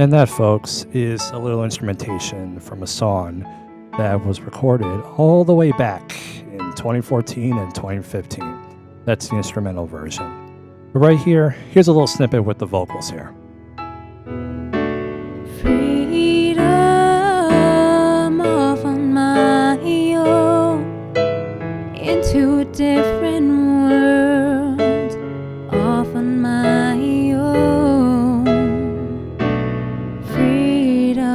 And that, folks, is a little instrumentation from a song that was recorded all the way back in 2014 and 2015. That's the instrumental version. But right here, here's a little snippet with the vocals here. Freedom off on my own into a different world off on my own. Freedom.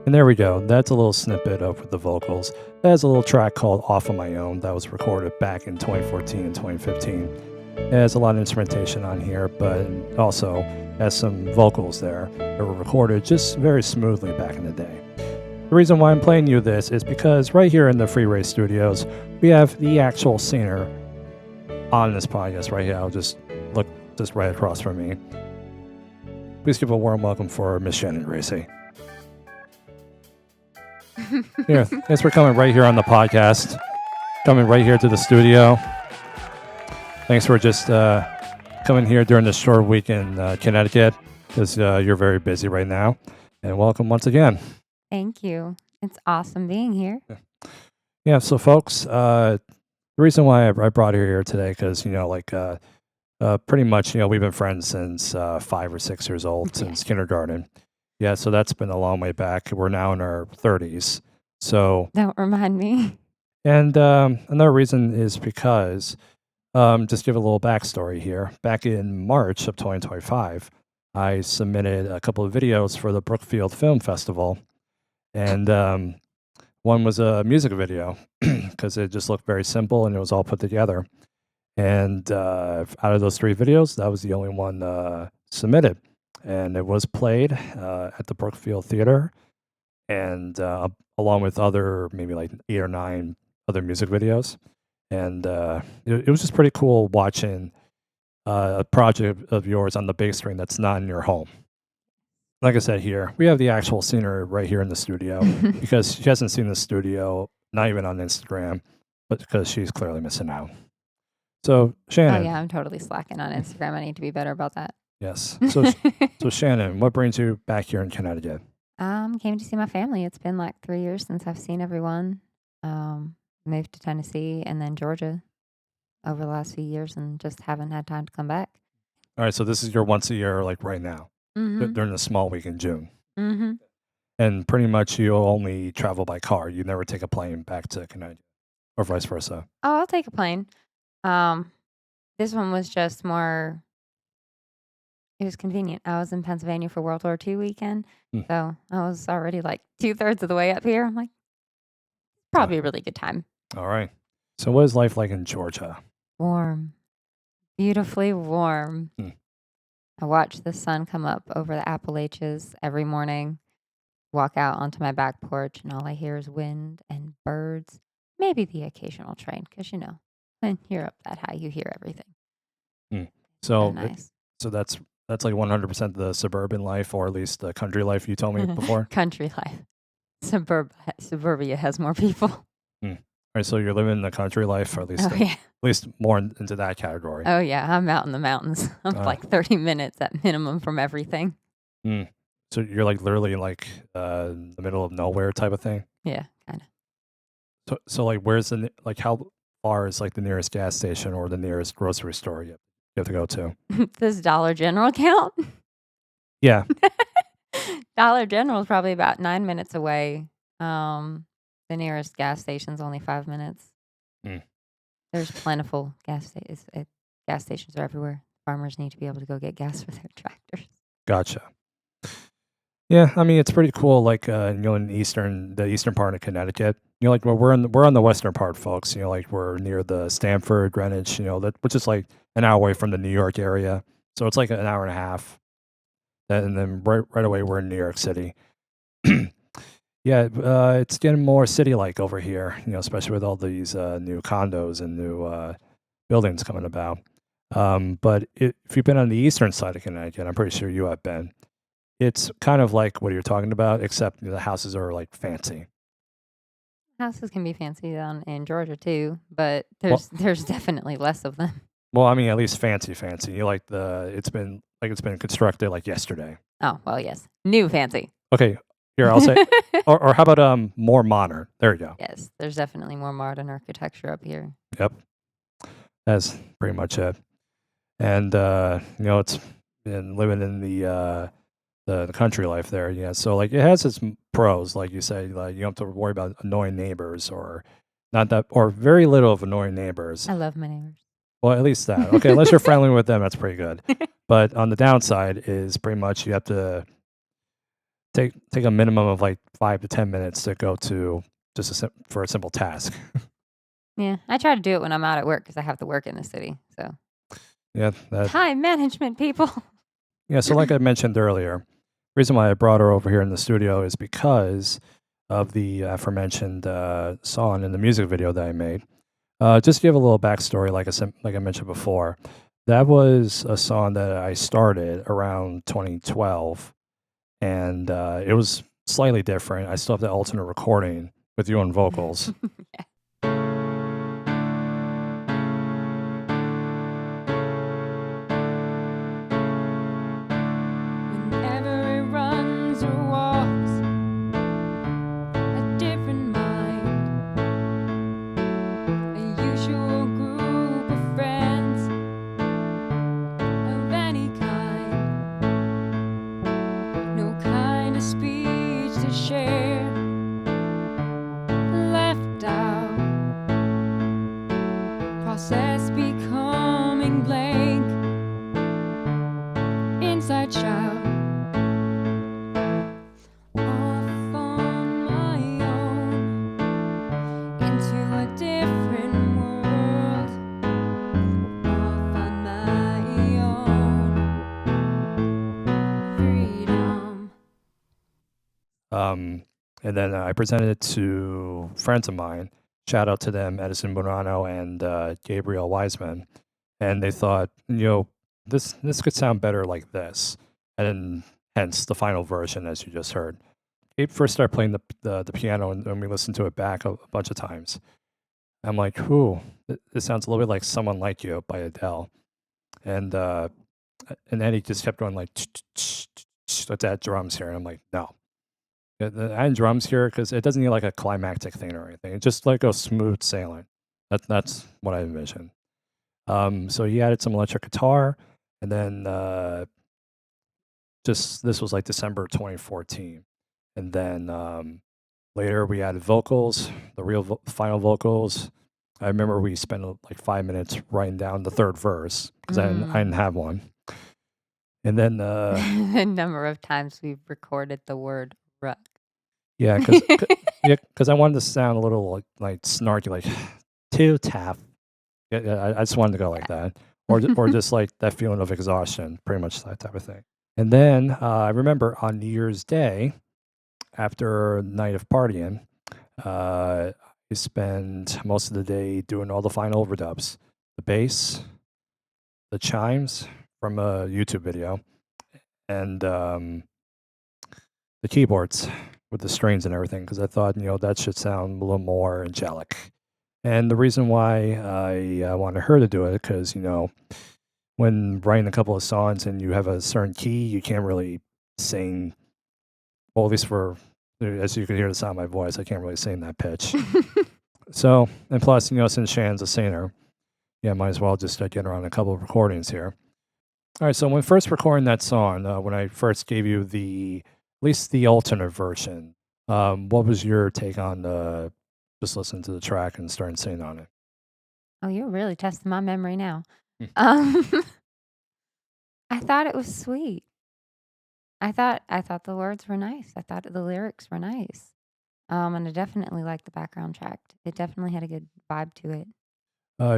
And there we go. That's a little snippet of the vocals. That's a little track called Off on My Own that was recorded back in 2014 and 2015. It has a lot of instrumentation on here, but also has some vocals there that were recorded just very smoothly back in the day. The reason why I'm playing you this is because right here in the FreeRay studios, we have the actual singer on this podcast right here. I'll just look just right across from me. Please give a warm welcome for Miss Shannon Gracie. Yeah, thanks for coming right here on the podcast, coming right here to the studio. Thanks for just coming here during this short week in Connecticut, because you're very busy right now. And welcome once again. Thank you. It's awesome being here. Yeah, so folks, the reason why I brought her here today, because, pretty much, we've been friends since 5 or 6 years old, since kindergarten. Yeah, so that's been a long way back. We're now in our 30s. So Don't remind me. And another reason is because, just give a little backstory here. Back in March of 2025, I submitted a couple of videos for the Brookfield Film Festival. And one was a music video because it just looked very simple and it was all put together. And out of those 3 videos, that was the only one submitted. And it was played at the Brookfield Theater, and along with other maybe like 8 or 9 other music videos. And it was just pretty cool watching a project of yours on the big screen that's not in your home. Like I said here, we have the actual singer right here in the studio because she hasn't seen the studio, not even on Instagram, but because she's clearly missing out. So, Shannon. Oh, yeah, I'm totally slacking on Instagram. I need to be better about that. Yes. So Shannon, what brings you back here in Connecticut? Came to see my family. It's been like 3 years since I've seen everyone. Moved to Tennessee and then Georgia over the last few years and just haven't had time to come back. All right, so this is your once a year, like right now, Mm-hmm. during the small week in June. Mm-hmm. And pretty much you only travel by car. You never take a plane back to Connecticut or vice versa. Oh, I'll take a plane. This one was just more, it was convenient. I was in Pennsylvania for World War II weekend, Mm. so I was already like 2/3 of the way up here. I'm like, probably a really good time. All right. So what is life like in Georgia? Warm. Beautifully warm. Mm. I watch the sun come up over the Appalachians every morning, walk out onto my back porch, and all I hear is wind and birds, maybe the occasional train, because, when you're up that high, you hear everything. So Nice. so that's like 100% the suburban life, or at least the country life you told me before. Country life. Suburbia has more people. All right, so you're living the country life, or at least Oh, yeah. at least more into that category. Oh, yeah. I'm out in the mountains. I'm like 30 minutes at minimum from everything. So you're like literally like the middle of nowhere type of thing. Yeah, kind of. So like where's how far is like the nearest gas station or the nearest grocery store you have to go to? Does Dollar General count? Yeah. Dollar General is probably about 9 minutes away. The nearest gas station's only 5 minutes. There's plentiful gas stations. Gas stations are everywhere. Farmers need to be able to go get gas for their tractors. Gotcha. Yeah, I mean it's pretty cool. Like in the eastern part of Connecticut. Like we're on the western part, folks. Like we're near the Stamford, Greenwich. Which is like an hour away from the New York area. So it's like an hour and a half. And then right away we're in New York City. Yeah, it's getting more city-like over here. Especially with all these new condos and new buildings coming about. But if you've been on the eastern side of Connecticut, I'm pretty sure you have been. It's kind of like what you're talking about, except the houses are like fancy. Houses can be fancy down in Georgia too, but there's definitely less of them. Well, I mean, at least fancy, fancy. You like it's been constructed like yesterday. Oh, well, yes. New fancy. Okay, here I'll say, or how about more modern? There you go. Yes, there's definitely more modern architecture up here. Yep, that's pretty much it. And it's been living in the country life there. Yeah, so like it has its pros, like you say, like you don't have to worry about annoying neighbors or not that or very little of annoying neighbors. I love my neighbors. Well, at least that. Okay, unless you're friendly with them, that's pretty good. But on the downside is pretty much you have to take a minimum of like 5 to 10 minutes to go to just for a simple task. Yeah, I try to do it when I'm out at work because I have to work in the city. So Yeah, time management, people. yeah. So like I mentioned earlier, reason why I brought her over here in the studio is because of the aforementioned song in the music video that I made. Just to give a little backstory, like I mentioned before, that was a song that I started around 2012, and it was slightly different. I still have the alternate recording with you on vocals. Yeah. Whenever it runs or walks, a different mind, a usual group of friends of any kind, no kind of speech to share, left out, process becoming blank, inside shout. Off on my own, into a different world. Off on my own, freedom. And then I presented it to friends of mine. Shout out to them, Edison Burano and Gabriel Wiseman, and they thought, this could sound better like this, and hence the final version, as you just heard. Gabe first started playing the piano, and we listened to it back a bunch of times. I'm like, "Ooh, this sounds a little bit like "Someone Like You" by Adele," and then he just kept going like, "Let's add drums here," and I'm like, "No." Adding drums here because it doesn't need like a climactic thing or anything. It just like go smooth sailing. That's what I envision. So he added some electric guitar, and then this was like December 2014, and then later we added vocals, the real final vocals. I remember we spent like 5 minutes writing down the third verse because I didn't have one, and then The number of times we've recorded the word "ruck." yeah, because I wanted to sound a little like snarky, like too tough. I just wanted to go like that, or just like that feeling of exhaustion, pretty much that type of thing. And then I remember on New Year's Day, after a night of partying, I spend most of the day doing all the final overdubs, the bass, the chimes from a YouTube video, and the keyboards with the strings and everything, because I thought, that should sound a little more angelic. And the reason why I wanted her to do it, because, when writing a couple of songs and you have a certain key, you can't really sing, well, at least as you can hear the sound of my voice, I can't really sing that pitch. So, and plus, since Shan's a singer, yeah, might as well just get her on a couple of recordings here. All right, so when first recording that song, when I first gave you at least the alternate version, what was your take on just listening to the track and starting singing on it? Oh, you're really testing my memory now. Hmm. I thought it was sweet. I thought the words were nice. I thought the lyrics were nice. And I definitely liked the background track. It definitely had a good vibe to it.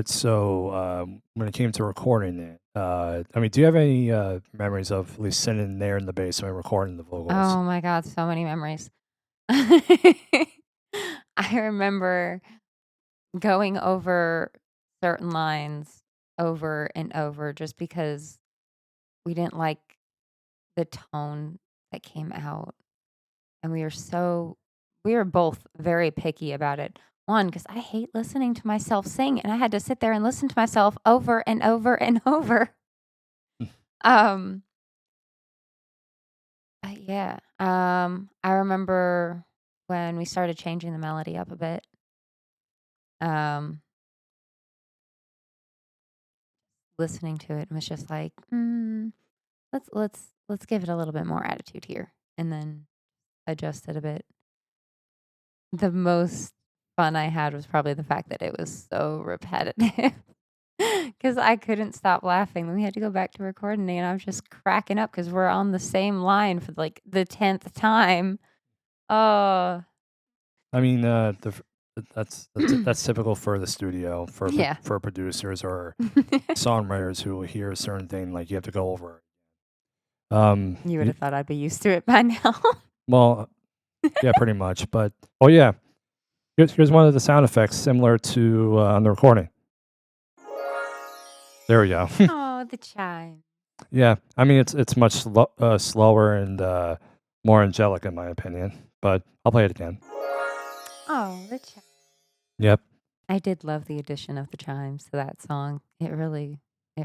So when it came to recording it, I mean, do you have any memories of at least sitting there in the basement recording the vocals? Oh my God, so many memories. I remember going over certain lines over and over just because we didn't like the tone that came out. And we were both very picky about it. One, because I hate listening to myself sing, and I had to sit there and listen to myself over and over and over. Um, yeah. I remember when we started changing the melody up a bit. Um, listening to it and was just like, let's give it a little bit more attitude here, and then adjust it a bit. The most fun I had was probably the fact that it was so repetitive. Because I couldn't stop laughing. Then we had to go back to recording, and I was just cracking up because we're on the same line for like the 10th time. Oh, I mean, that's typical for the studio yeah. for producers or songwriters who will hear a certain thing like you have to go over. You would have thought I'd be used to it by now. Well, yeah, pretty much. But oh yeah, here's one of the sound effects similar to on the recording. There we go. Oh, the chime. Yeah, I mean it's much slower and more angelic in my opinion. But I'll play it again. Oh, the chime. Yep. I did love the addition of the chimes to that song. It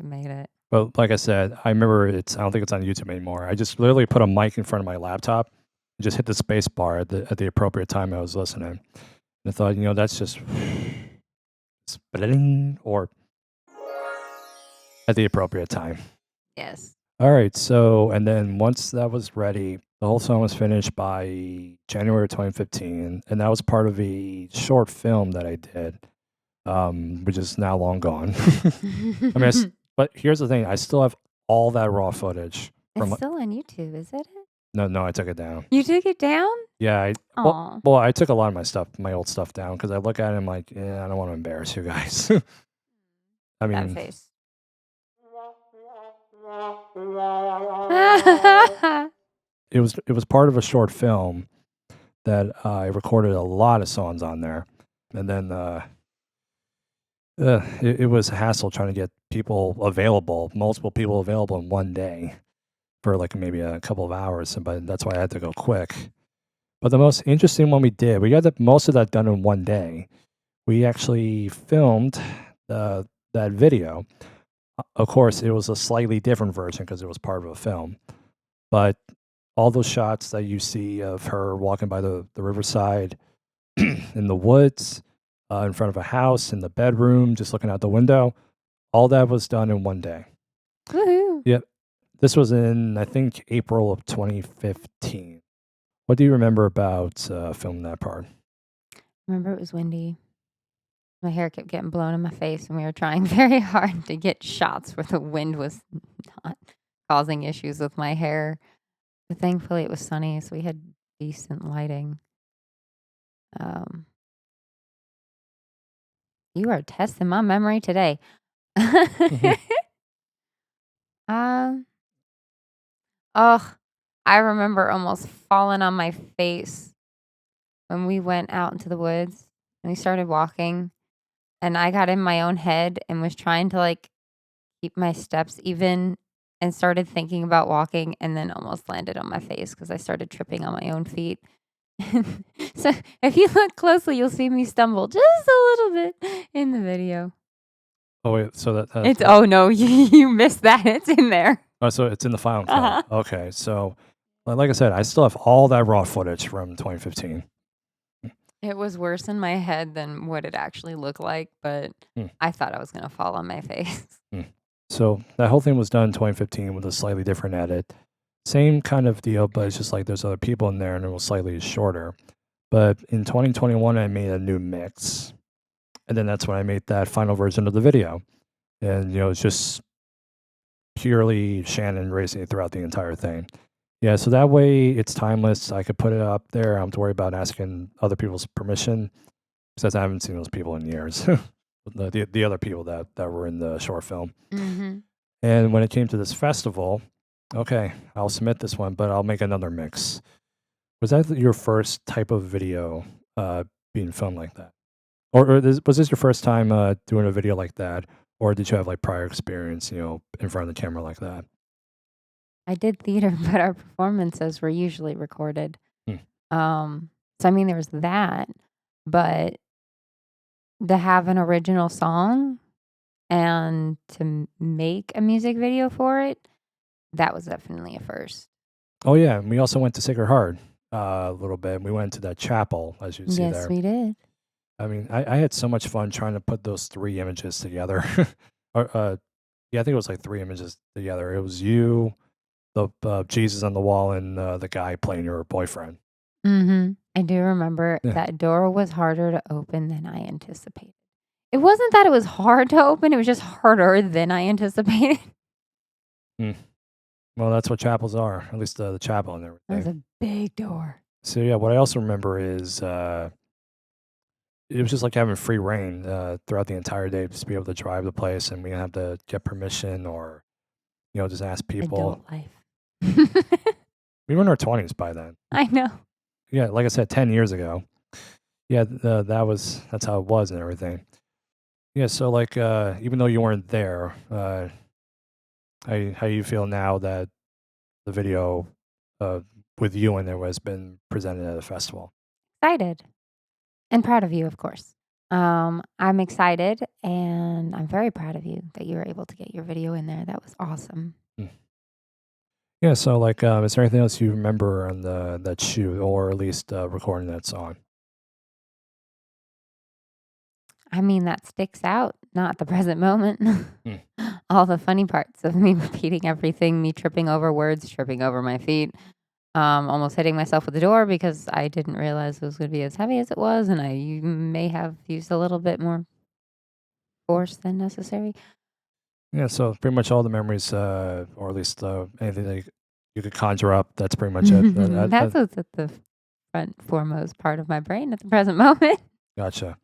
made it. But like I said, I remember I don't think it's on YouTube anymore. I just literally put a mic in front of my laptop and just hit the space bar at the appropriate time I was listening. And I thought, that's just or at the appropriate time. Yes. All right. So, and then once that was ready, the whole song was finished by January 2015. And that was part of a short film that I did, which is now long gone. I mean, but here's the thing. I still have all that raw footage. It's still on YouTube, is it? No, I took it down. You took it down? Yeah. Aw. Well, I took a lot of my old stuff down because I look at it and I'm like, yeah, I don't want to embarrass you guys. I That mean, face. it was part of a short film that I recorded a lot of songs on there, and then it was a hassle trying to get multiple people available in one day for like maybe a couple of hours, but that's why I had to go quick. But the most interesting one we got most of that done in one day. We actually filmed that video. Of course, it was a slightly different version because it was part of a film. But all those shots that you see of her walking by the riverside, in the woods, in front of a house, in the bedroom, just looking out the window, all that was done in one day. Woohoo. Yep. This was in, I think, April of 2015. What do you remember about filming that part? Remember, it was windy. My hair kept getting blown in my face, and we were trying very hard to get shots where the wind was not causing issues with my hair. But thankfully, it was sunny, so we had decent lighting. You are testing my memory today. I remember almost falling on my face when we went out into the woods and we started walking, and I got in my own head and was trying to like keep my steps even and started thinking about walking, and then almost landed on my face because I started tripping on my own feet. So if you look closely, you'll see me stumble just a little bit in the video. Oh wait, so It's oh no, you missed that. It's in there. Oh, so it's in the final cut. Okay, so like I said, I still have all that raw footage from 2015. It was worse in my head than what it actually looked like, but I thought I was gonna fall on my face. So that whole thing was done in 2015 with a slightly different edit. Same kind of deal, but it's just like there's other people in there and it was slightly shorter. But in 2021, I made a new mix. And then that's when I made that final version of the video. And, it's just purely Shannon racing throughout the entire thing. Yeah, so that way it's timeless. I could put it up there. I don't have to worry about asking other people's permission because I haven't seen those people in years. the other people that were in the short film. Mm-hmm. And when it came to this festival, okay, I'll submit this one, but I'll make another mix. Was that your first type of video being filmed like that? Or was this your first time doing a video like that? Or did you have like prior experience, in front of the camera like that? I did theater, but our performances were usually recorded. So I mean, there was that, but to have an original song and to make a music video for it, that was definitely a first. Oh, yeah, and we also went to Sacred Heart a little bit. We went to that chapel, as you see Yes, there. we did. I mean, I had so much fun trying to put those 3 images together. Yeah, I think it was like 3 images together. It was you, the Jesus on the wall, and the guy playing your boyfriend. I do remember Yeah. that door was harder to open than I anticipated. It wasn't that it was hard to open, it was just harder than I anticipated. Well, that's what chapels are, at least the chapel and It was everything. a big door. So, yeah, what I also remember is it was just like having free reign throughout the entire day, just be able to drive the place, and we didn't have to get permission or, just ask people. Adult life. We were in our 20s by then. I know. Yeah, like I said, 10 years ago. Yeah, that's how it was and everything. Yeah, so like even though you weren't there, how you feel now that the video with you in there has been presented at a festival? Excited and proud of you, of course. I'm excited and I'm very proud of you that you were able to get your video in there. That was awesome. Yeah, so like, is there anything else you remember on that shoot, or at least recording that song? I mean, that sticks out, not the present moment. All the funny parts of me repeating everything, me tripping over words, tripping over my feet, almost hitting myself with the door because I didn't realize it was going to be as heavy as it was, and I may have used a little bit more force than necessary. Yeah, so pretty much all the memories, or at least anything that you could conjure up, that's pretty much it. That's what's at the front foremost part of my brain at the present moment. Gotcha.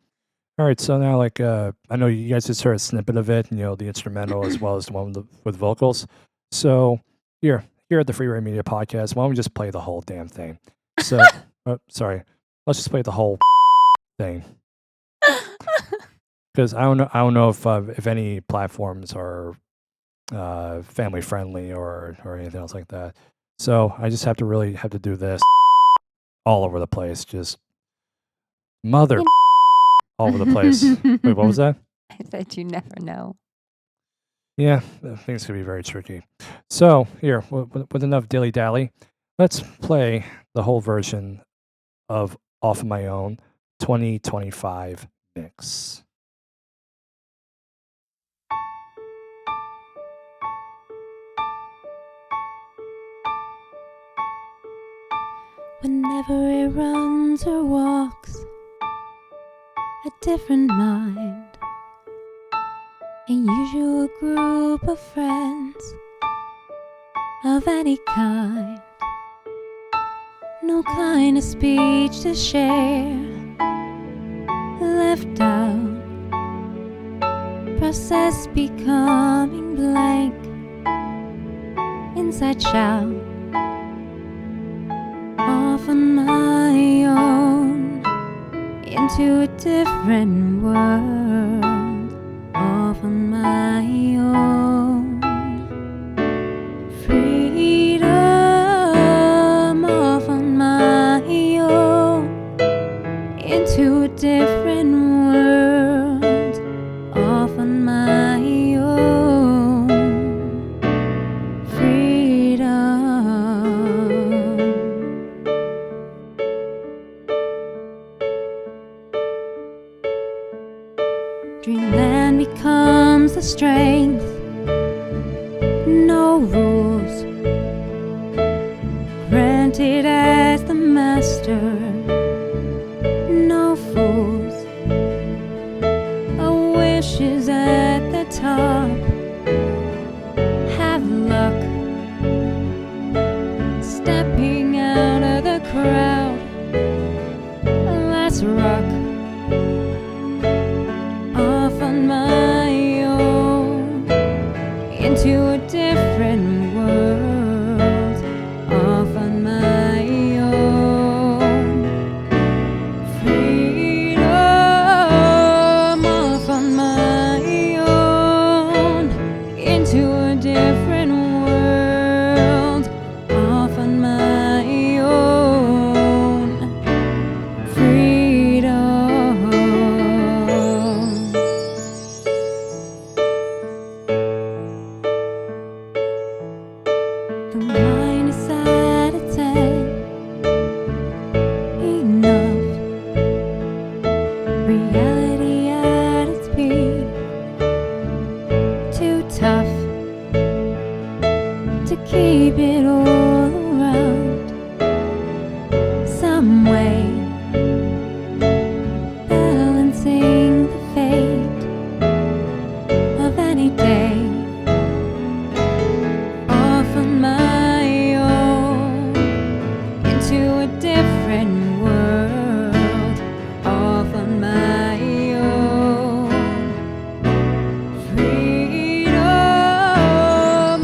All right, so now, like, I know you guys just heard a snippet of it, the instrumental as well as the one with vocals. So here at the FreeRay Media podcast, why don't we just play the whole damn thing? So, sorry, let's just play the whole thing, because I don't know if any platforms are family friendly or anything else like that. So I just have to do this all over the place, just mother all over the place. Wait, what was that? I said you never know. Yeah, things could be very tricky. So here, with enough dilly dally, let's play the whole version of Off of My Own 2025 mix. Whenever it runs or walks a different mind, a usual group of friends of any kind, no kind of speech to share, left out, process becoming blank, inside shout, off on my own, into a different world, off on my own, freedom, off on my own, into a different world, off on my own, freedom. Dreamland becomes the strength, no rules, granted as the master, no fools, a wish is at the top, have luck, stepping out of the crowd, let's rock. Off on my own, into a different world, off on my own, freedom, off on my own, tough to keep it all around. Some way balancing the fate of any day, off on my own, into a different world, off on my own. Freedom,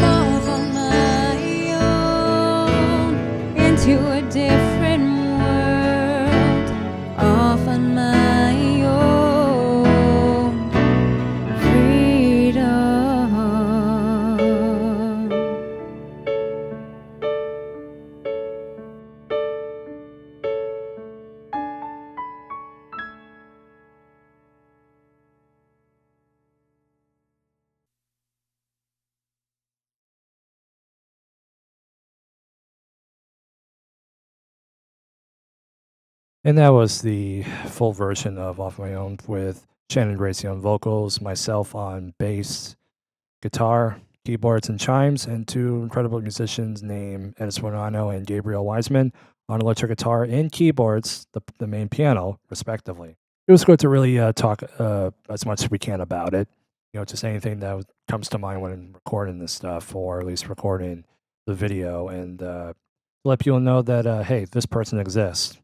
off on my own, into a different world, off on my own. Freedom. And that was the full version of Off My Own with Shannon Gracie on vocals, myself on bass, guitar, keyboards, and chimes, and two incredible musicians named Edis Bonanno and Gabriel Wiseman on electric guitar and keyboards, the main piano, respectively. It was good to really talk as much as we can about it. Just anything that comes to mind when recording this stuff, or at least recording the video, and let people know that, hey, this person exists.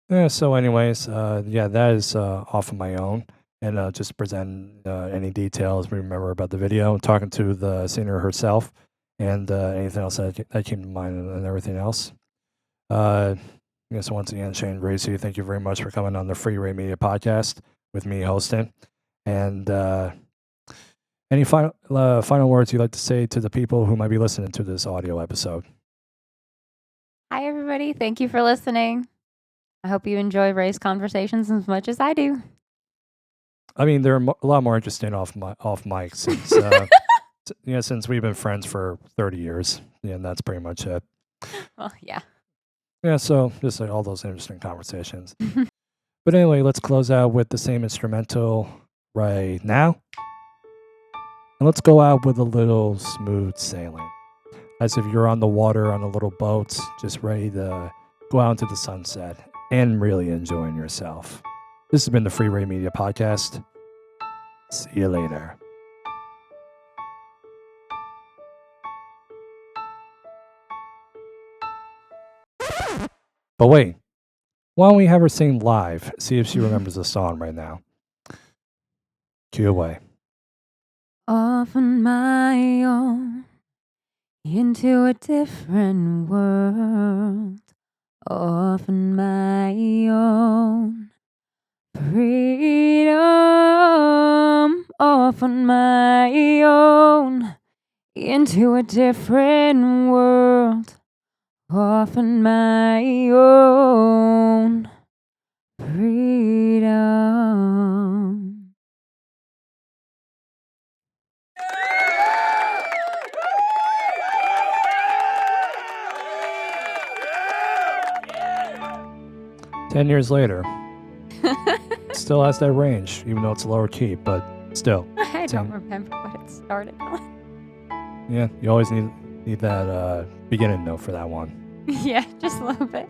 Yeah, so anyways, yeah, that is off of my own. And just present any details we remember about the video, talking to the singer herself, and anything else that came to mind, and everything else. I guess once again, Shane Gracie, thank you very much for coming on the FreeRay Media podcast with me hosting. And any final words you'd like to say to the people who might be listening to this audio episode? Hi, everybody. Thank you for listening. I hope you enjoy Ray's conversations as much as I do. I mean, they're a lot more interesting off mic since since we've been friends for 30 years. Yeah, and that's pretty much it. Well, yeah. Yeah, so just all those interesting conversations. But anyway, let's close out with the same instrumental right now. And let's go out with a little smooth sailing. As if you're on the water on a little boat, just ready to go out into the sunset and really enjoying yourself. This has been the FreeRay Media podcast. See you later. But wait, why don't we have her sing live? See if she remembers the song right now. Cue away. Off on my own, into a different world, off on my own. Freedom, off on my own, into a different world, off on my own. Freedom. Ten years later, still has that range, even though it's lower key, but still. I don't remember what it started on. Yeah, you always need that beginning note for that one. Yeah, just a little bit.